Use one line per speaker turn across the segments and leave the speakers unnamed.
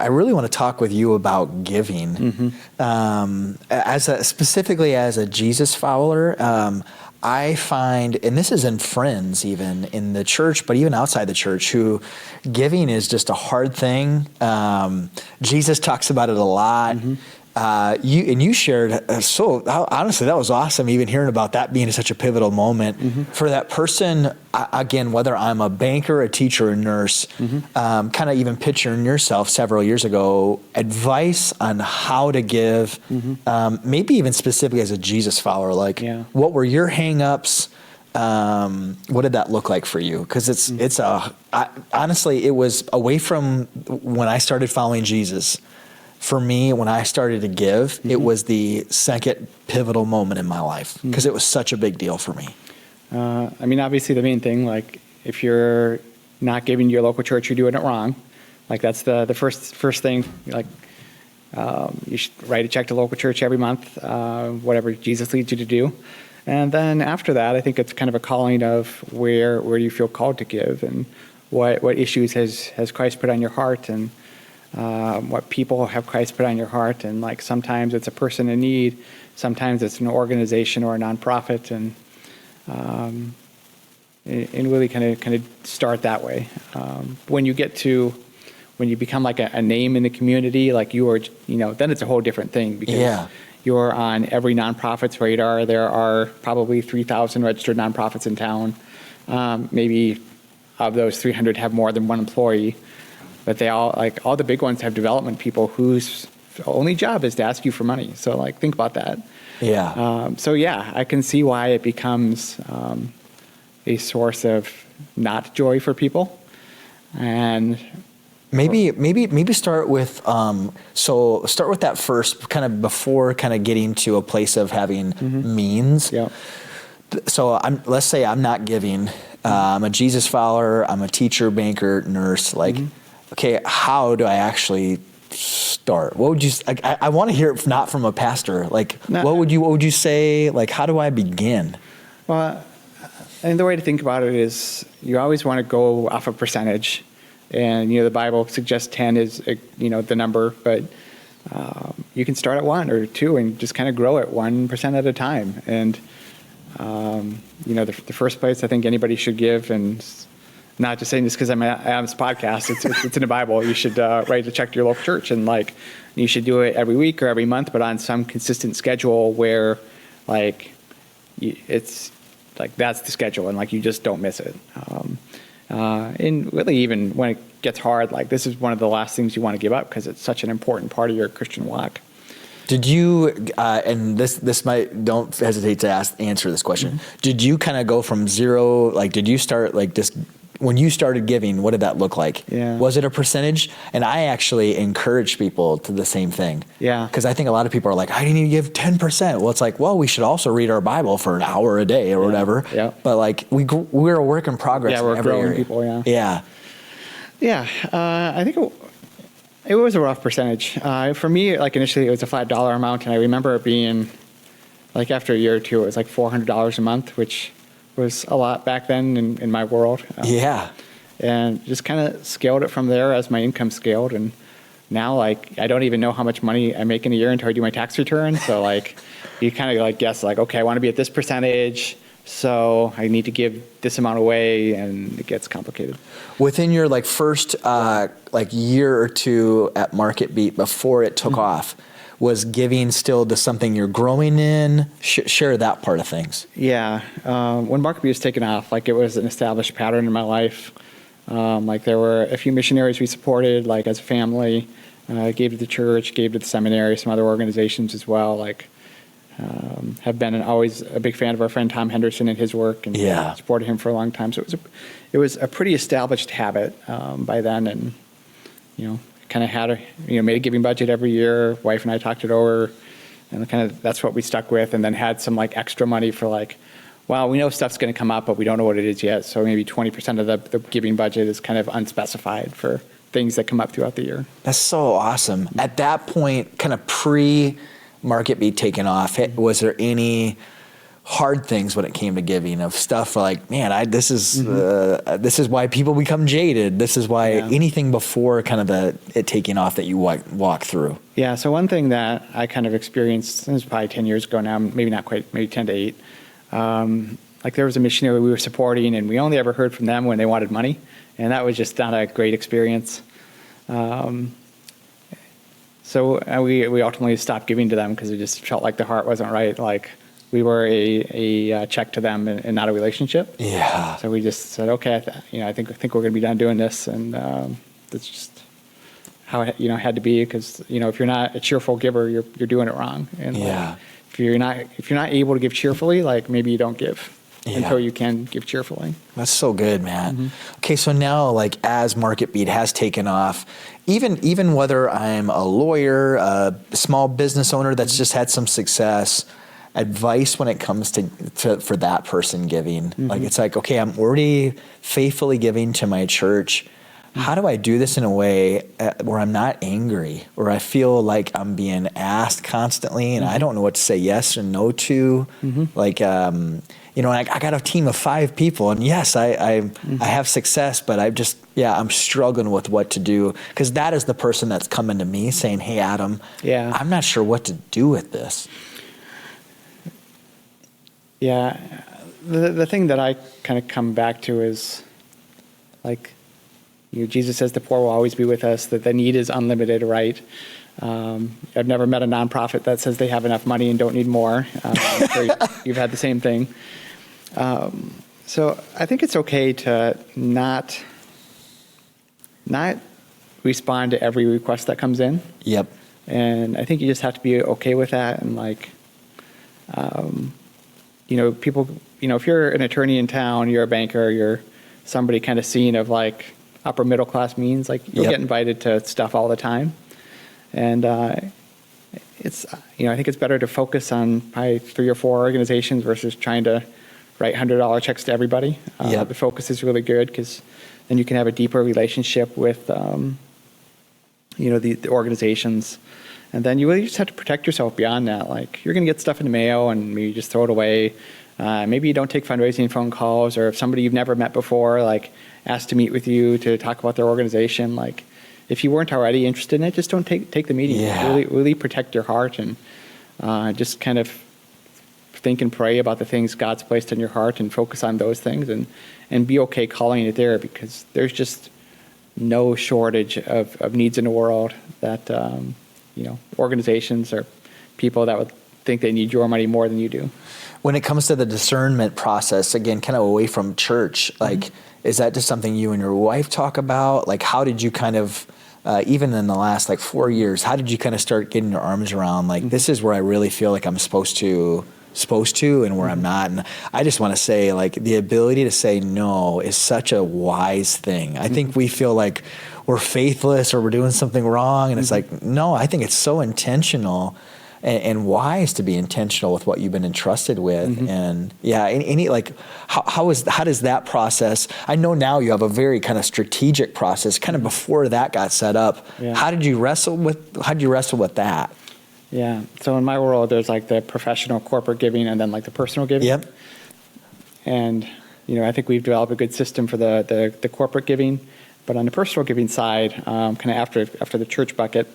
I really want to talk with you about giving. Specifically as a Jesus follower, I find, and this is in friends even in the church, but even outside the church, who giving is just a hard thing. Jesus talks about it a lot. You shared, honestly, that was awesome, even hearing about that being such a pivotal moment for that person. Again, whether I'm a banker, a teacher, a nurse, kind of even picturing yourself several years ago, advice on how to give, maybe even specifically as a Jesus follower, what were your hang-ups? What did that look like for you? Because honestly, it was away from when I started following Jesus. For me, when I started to give, it was the second pivotal moment in my life because it was such a big deal for me.
Obviously the main thing, if you're not giving to your local church, you're doing it wrong. That's the first thing. You should write a check to local church every month, whatever Jesus leads you to do. And then after that, I think it's kind of a calling of where do you feel called to give, and what issues has Christ put on your heart, and what people have Christ put on your heart. And sometimes it's a person in need, sometimes it's an organization or a nonprofit, and really kind of start that way. When you become a name in the community, then it's a whole different thing, because you're on every nonprofit's radar. There are probably 3,000 registered nonprofits in town. Maybe of those 300 have more than one employee. But they all the big ones have development people whose only job is to ask you for money. So think about that. I can see why it becomes a source of not joy for people. And
maybe start with start with that first, kind of before kind of getting to a place of having means. So let's say I'm not giving. I'm a Jesus follower. I'm a teacher, banker, nurse. Okay, how do I actually start? What would you? I want to hear it not from a pastor. What would you say? How do I begin?
Well, the way to think about it is you always want to go off a percentage, and the Bible suggests 10 is the number, but you can start at 1 or 2 and just kind of grow it 1% at a time. And the first place I think anybody should give, and not just saying this because I'm on this podcast, it's in the Bible. You should write a check to your local church, and you should do it every week or every month, but on some consistent schedule where it's that's the schedule, and you just don't miss it. And really, even when it gets hard, this is one of the last things you want to give up, because it's such an important part of your Christian walk.
Did you, and this might, don't hesitate to answer this question. Did you kind of go from zero, did you start this, when you started giving, what did that look like? Was it a percentage? And I actually encourage people to the same thing. Because I think a lot of people are like, I need to give 10%. Well, it's we should also read our Bible for an hour a day or whatever. But we're a work in progress.
We're growing
area.
People, I think it was a rough percentage. For me, initially it was a $5 amount, and I remember it being, after a year or two, it was $400 a month, which was a lot back then in my world. And just kind of scaled it from there as my income scaled. And now, I don't even know how much money I make in a year until I do my tax return. So, you kind of guess, okay, I want to be at this percentage, so I need to give this amount away, and it gets complicated.
Within your first year or two at MarketBeat, before it took off, was giving still to something you're growing in? Share that part of things.
When MarketBeat was taken off, it was an established pattern in my life. There were a few missionaries we supported, as a family. Gave to the church, gave to the seminary, some other organizations as well. Have been always a big fan of our friend Tom Henderson and his work, and supported him for a long time. So it was a pretty established habit by then, and kind of had made a giving budget every year. Wife and I talked it over, and kind of that's what we stuck with. And then had some extra money for well, we know stuff's going to come up, but we don't know what it is yet. So maybe 20% of the giving budget is kind of unspecified for things that come up throughout the year.
That's so awesome. At that point, kind of pre MarketBeat taking off, was there any hard things when it came to giving, of stuff like, man, this is why people become jaded. This is why anything before kind of it taking off that you walk through.
Yeah. So one thing that I kind of experienced, this was probably 10 years ago now, maybe not quite, maybe 10 to 8. Like there was a missionary we were supporting, and we only ever heard from them when they wanted money. And that was just not a great experience. So we ultimately stopped giving to them because it just felt like the heart wasn't right. Like we were a check to them and not a relationship.
Yeah.
So we just said, okay, I think we're going to be done doing this, and that's just how it had to be. Because if you're not a cheerful giver, you're doing it wrong. And if you're not able to give cheerfully, like maybe you don't give until you can give cheerfully.
That's so good, man. Okay, so now like as MarketBeat has taken off, even whether I'm a lawyer, a small business owner that's just had some success, advice when it comes to for that person giving. Like it's like, okay, I'm already faithfully giving to my church. How do I do this in a way where I'm not angry, where I feel like I'm being asked constantly and I don't know what to say yes or no to? Like, I got a team of 5 people, and yes, I have success, but I'm struggling with what to do, because that is the person that's coming to me saying, hey, Adam, I'm not sure what to do with this.
Yeah, the thing that I kind of come back to is, like, Jesus says the poor will always be with us, that the need is unlimited, right? I've never met a nonprofit that says they have enough money and don't need more. You've had the same thing. So I think it's okay to not respond to every request that comes in.
Yep.
And I think you just have to be okay with that. And people, if you're an attorney in town, you're a banker, you're somebody kind of seen of like upper middle class means, like you'll get invited to stuff all the time. And it's, I think it's better to focus on probably 3 or 4 organizations versus trying to write $100 checks to everybody. The focus is really good, because then you can have a deeper relationship with, the organizations. And then you really just have to protect yourself beyond that. Like, you're going to get stuff in the mail and maybe just throw it away. Maybe you don't take fundraising phone calls, or if somebody you've never met before, like, asked to meet with you to talk about their organization, like, if you weren't already interested in it, just don't take the meeting. Really protect your heart, and just kind of think and pray about the things God's placed in your heart and focus on those things, and be okay calling it there, because there's just no shortage of needs in the world that, organizations or people that would think they need your money more than you do.
When it comes to the discernment process, again, kind of away from church, like, is that just something you and your wife talk about? Like, how did you kind of, even in the last 4 years, how did you kind of start getting your arms around, like, this is where I really feel like I'm supposed to and where I'm not? And I just want to say, like, the ability to say no is such a wise thing. I think we feel like we're faithless or we're doing something wrong. And it's like, no, I think it's so intentional and wise to be intentional with what you've been entrusted with. And how does that process? I know now you have a very kind of strategic process. Kind of before that got set up, how did you wrestle with that?
Yeah. So in my world, there's like the professional corporate giving and then like the personal giving.
Yep.
And I think we've developed a good system for the corporate giving, but on the personal giving side, kind of after the church bucket,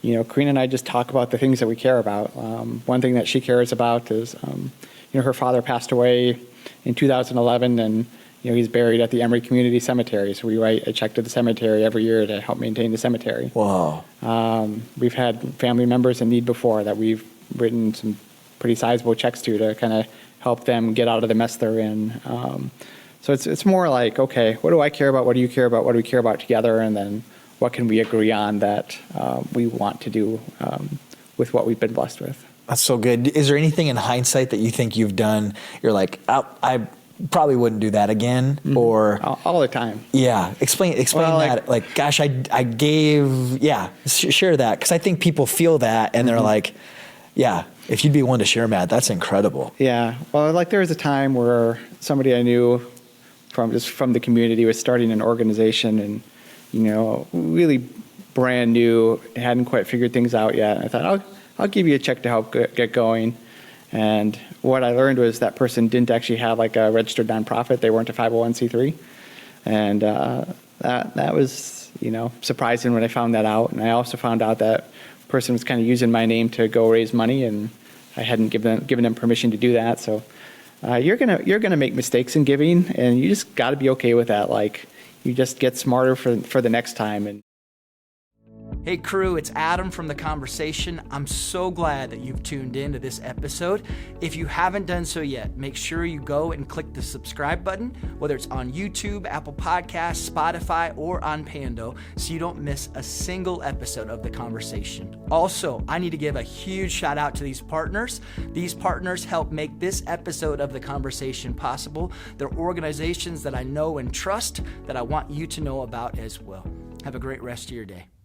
Karine and I just talk about the things that we care about. One thing that she cares about is, her father passed away in 2011, and he's buried at the Emory Community Cemetery. So we write a check to the cemetery every year to help maintain the cemetery.
Wow.
We've had family members in need before that we've written some pretty sizable checks to kind of help them get out of the mess they're in. So it's more like, okay, what do I care about? What do you care about? What do we care about together? And then what can we agree on that we want to do with what we've been blessed with?
That's so good. Is there anything in hindsight that you think you've done, you're like, I probably wouldn't do that again? Or
all the time.
Yeah. Explain that. Like, gosh, I gave, share that. Because I think people feel that and they're like, yeah, if you'd be willing to share, Matt, that's incredible.
Yeah. Well, like there was a time where somebody I knew from the community was starting an organization, and really brand new, hadn't quite figured things out yet. And I thought, I'll give you a check to help get going. And what I learned was that person didn't actually have like a registered nonprofit. They weren't a 501c3. And that was, surprising when I found that out. And I also found out that person was kind of using my name to go raise money, and I hadn't given them permission to do that. So you're gonna make mistakes in giving, and you just got to be okay with that. Like, you just get smarter for the next time. And
hey crew, it's Adam from The Conversation. I'm so glad that you've tuned in to this episode. If you haven't done so yet, make sure you go and click the subscribe button, whether it's on YouTube, Apple Podcasts, Spotify, or on Pando, so you don't miss a single episode of The Conversation. Also, I need to give a huge shout out to these partners. These partners help make this episode of The Conversation possible. They're organizations that I know and trust that I want you to know about as well. Have a great rest of your day.